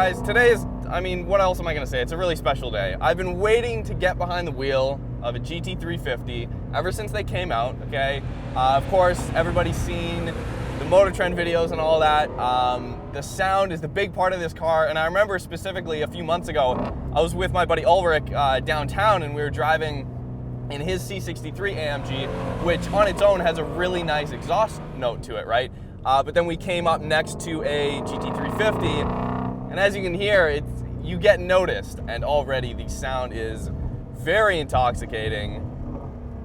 guys, today is, I mean, what else am I gonna say? It's a really special day. I've been waiting to get behind the wheel of a GT350 ever since they came out, okay? Of course, everybody's seen the Motor Trend videos and all that. The sound is the big part of this car, and I remember specifically a few months ago, I was with my buddy Ulrich downtown, and we were driving in his C63 AMG, which on its own has a really nice exhaust note to it, right? But then we came up next to a GT350, and as you can hear, you get noticed, and already the sound is very intoxicating,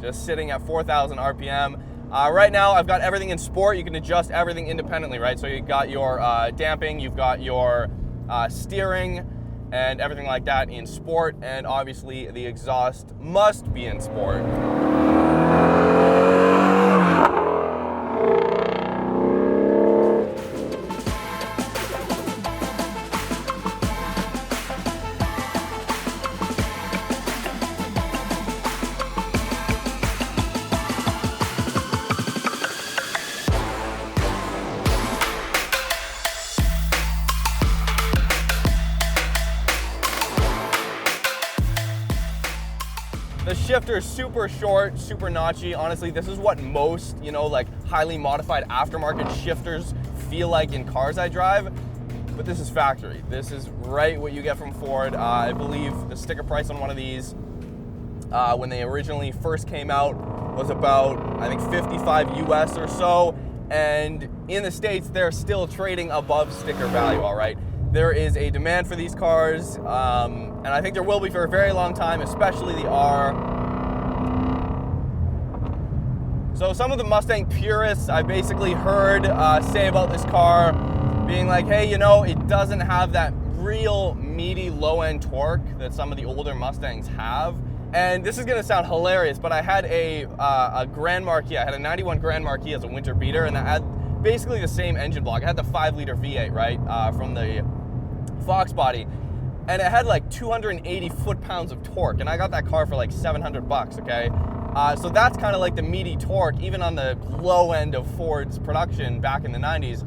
just sitting at 4,000 RPM. Right now, I've got everything in sport. You can adjust everything independently, right? So you've got your damping, you've got your steering, and everything like that in sport, and obviously the exhaust must be in sport. The shifter's super short, super notchy. Honestly, this is what most, like highly modified aftermarket shifters feel like in cars I drive, but this is factory. This is right what you get from Ford. I believe the sticker price on one of these, when they originally first came out, was about, I think, 55 US or so, and in the States, they're still trading above sticker value, all right? There is a demand for these cars, and I think there will be for a very long time, especially the R. So some of the Mustang purists I basically heard say about this car, being like, hey, it doesn't have that real meaty low-end torque that some of the older Mustangs have. And this is gonna sound hilarious, but I had a Grand Marquis. I had a 91 Grand Marquis as a winter beater, and that had basically the same engine block. I had the 5-liter V8, right, from the Fox body, and it had like 280 foot-pounds of torque, and I got that car for like 700 bucks, okay? So that's kind of like the meaty torque, even on the low end of Ford's production back in the 90s.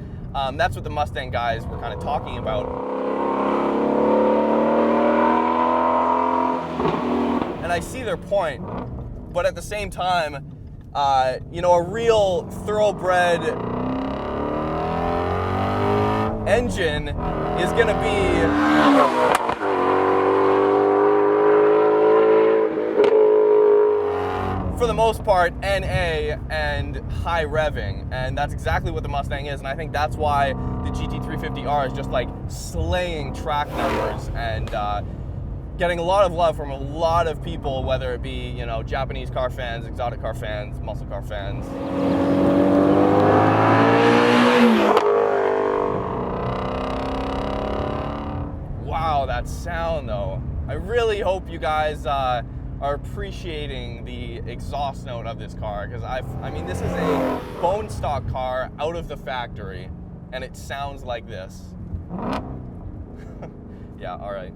That's what the Mustang guys were kind of talking about. And I see their point, but at the same time, a real thoroughbred engine is going to be for the most part NA and high revving, and that's exactly what the Mustang is, and I think that's why the GT350R is just like slaying track numbers and getting a lot of love from a lot of people, whether it be Japanese car fans, exotic car fans, muscle car fans. Wow, that sound though. I really hope you guys are appreciating the exhaust note of this car, because I mean, this is a bone stock car out of the factory, and it sounds like this. Yeah, all right.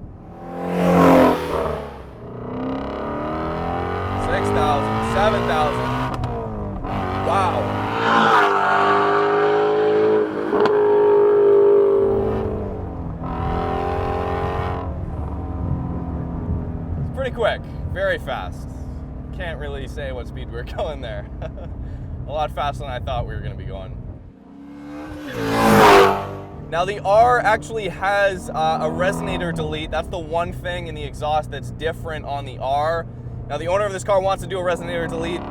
6,000, 7,000. Wow. Pretty quick, very fast. Can't really say what speed we were going there. A lot faster than I thought we were going to be going. Now the R actually has a resonator delete. That's the one thing in the exhaust that's different on the R. Now the owner of this car wants to do a resonator delete.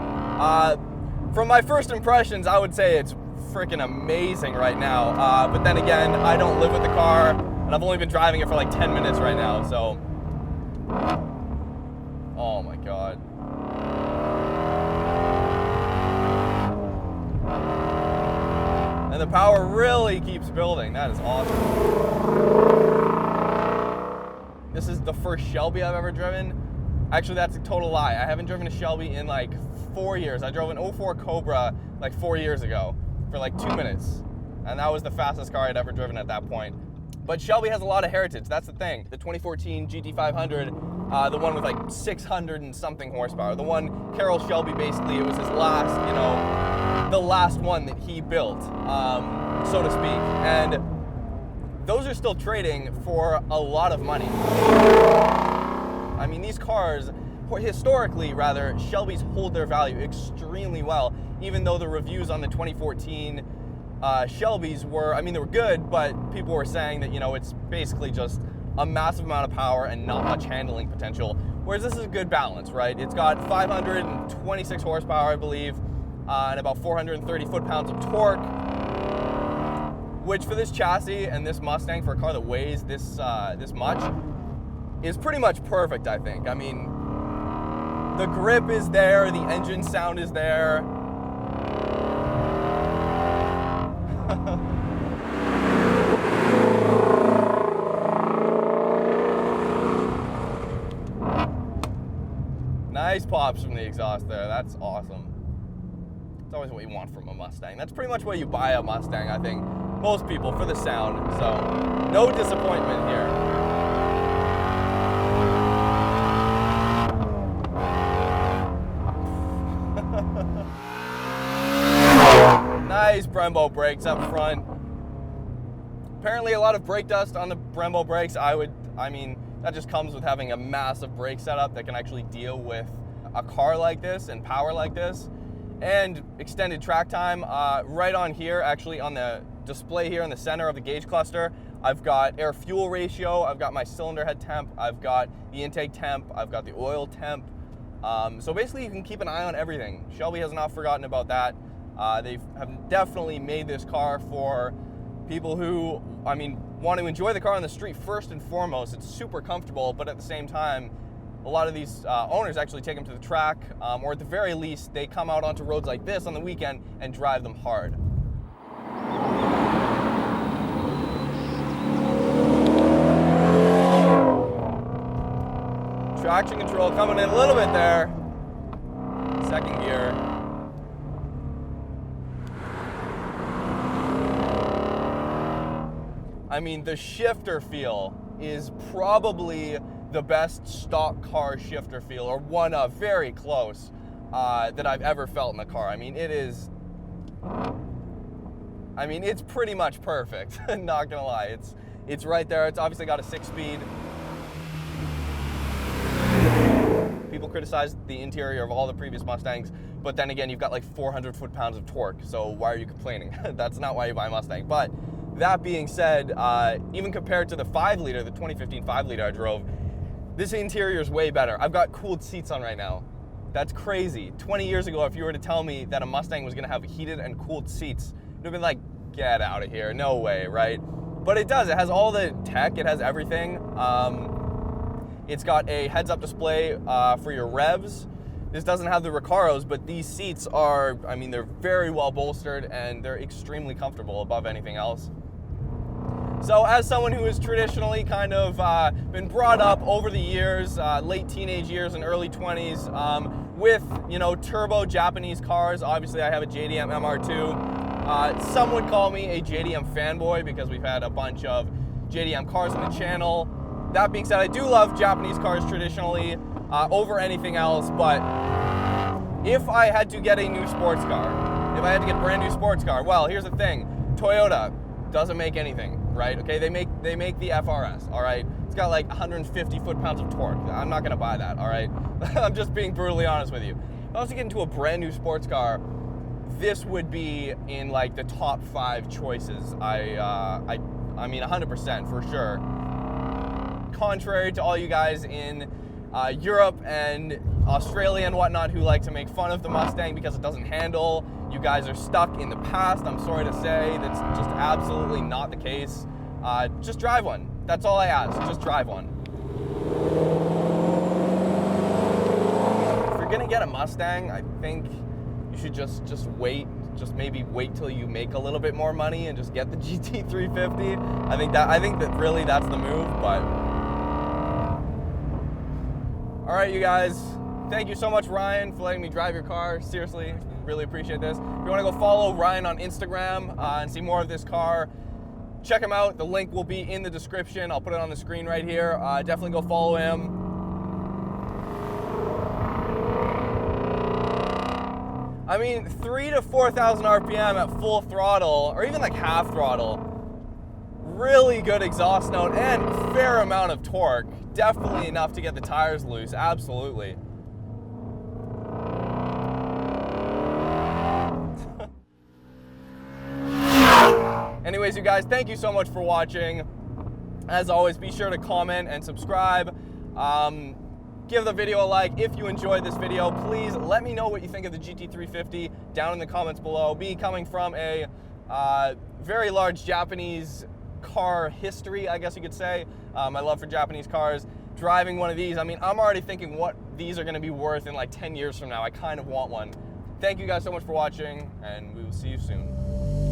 From my first impressions, I would say it's freaking amazing right now. But then again, I don't live with the car, and I've only been driving it for like 10 minutes right now, so. Oh my God. And the power really keeps building. That is awesome. This is the first Shelby I've ever driven. Actually, that's a total lie. I haven't driven a Shelby in like 4 years. I drove an 04 Cobra like 4 years ago for like 2 minutes. And that was the fastest car I'd ever driven at that point. But Shelby has a lot of heritage, that's the thing. The 2014 GT500, the one with like 600 and something horsepower. The one Carroll Shelby, basically, it was his last, the last one that he built, so to speak. And those are still trading for a lot of money. I mean, these cars, historically rather, Shelbys hold their value extremely well, even though the reviews on the 2014 Shelbys were, I mean, they were good, but people were saying that, you know, it's basically just a massive amount of power and not much handling potential, whereas this is a good balance, right? It's got 526 horsepower, I believe, and about 430 foot-pounds of torque, which for this chassis and this Mustang, for a car that weighs this much, is pretty much perfect, I think. I mean, the grip is there, the engine sound is there. Nice pops from the exhaust there. That's awesome. It's always what you want from a Mustang. That's pretty much what you buy a Mustang, I think. Most people, for the sound. So, no disappointment here. Nice Brembo brakes up front. Apparently a lot of brake dust on the Brembo brakes. I mean, that just comes with having a massive brake setup that can actually deal with a car like this and power like this. And extended track time. Right on here, actually on the display here in the center of the gauge cluster, I've got air fuel ratio, I've got my cylinder head temp, I've got the intake temp, I've got the oil temp. So basically you can keep an eye on everything. Shelby has not forgotten about that. They have definitely made this car for people who, I mean, want to enjoy the car on the street first and foremost. It's super comfortable, but at the same time, a lot of these owners actually take them to the track, or at the very least, they come out onto roads like this on the weekend and drive them hard. Traction control coming in a little bit there. Second gear. I mean, the shifter feel is probably the best stock car shifter feel, or one of, very close, that I've ever felt in the car. I mean, it's pretty much perfect, not gonna lie. It's right there. It's obviously got a 6-speed. People criticize the interior of all the previous Mustangs, but then again, you've got like 400 foot-pounds of torque, so why are you complaining? That's not why you buy a Mustang. But that being said, even compared to the 5-liter, the 2015 5-liter I drove, this interior is way better. I've got cooled seats on right now. That's crazy. 20 years ago, if you were to tell me that a Mustang was gonna have heated and cooled seats, it would have been like, get out of here, no way, right? But it does, it has all the tech, it has everything. It's got a heads-up display for your revs. This doesn't have the Recaros, but these seats are, I mean, they're very well bolstered and they're extremely comfortable above anything else. So as someone who has traditionally kind of been brought up over the years, late teenage years and early 20s, with, you know, turbo Japanese cars, obviously I have a JDM MR2. Some would call me a JDM fanboy because we've had a bunch of JDM cars on the channel. That being said, I do love Japanese cars traditionally over anything else, but if I had to get a new sports car, if I had to get a brand new sports car, well, here's the thing. Toyota doesn't make anything, right? Okay, they make the FRS, all right? It's got like 150 foot-pounds of torque. I'm not gonna buy that, all right? I'm just being brutally honest with you. If I was to get into a brand new sports car, this would be in like the top 5 choices. I mean 100% for sure. Contrary to all you guys in Europe and Australia and whatnot who like to make fun of the Mustang because it doesn't handle, you guys are stuck in the past. I'm sorry to say, that's just absolutely not the case. Just drive one. That's all I ask, just drive one. If you're gonna get a Mustang, I think you should just wait. Just maybe wait till you make a little bit more money and just get the GT350. I think that really that's the move, but all right, you guys, thank you so much, Ryan, for letting me drive your car. Seriously, really appreciate this. If you want to go follow Ryan on Instagram and see more of this car, check him out. The link will be in the description. I'll put it on the screen right here. Definitely go follow him. I mean, 3,000 to 4,000 RPM at full throttle, or even like half throttle, really good exhaust note and fair amount of torque. Definitely enough to get the tires loose, absolutely. Anyways, you guys, thank you so much for watching. As always, be sure to comment and subscribe. Give the video a like if you enjoyed this video. Please let me know what you think of the GT350 down in the comments below. Me coming from a very large Japanese car history, I guess you could say. My love for Japanese cars. Driving one of these, I mean, I'm already thinking what these are going to be worth in like 10 years from now. I kind of want one. Thank you guys so much for watching, and we will see you soon.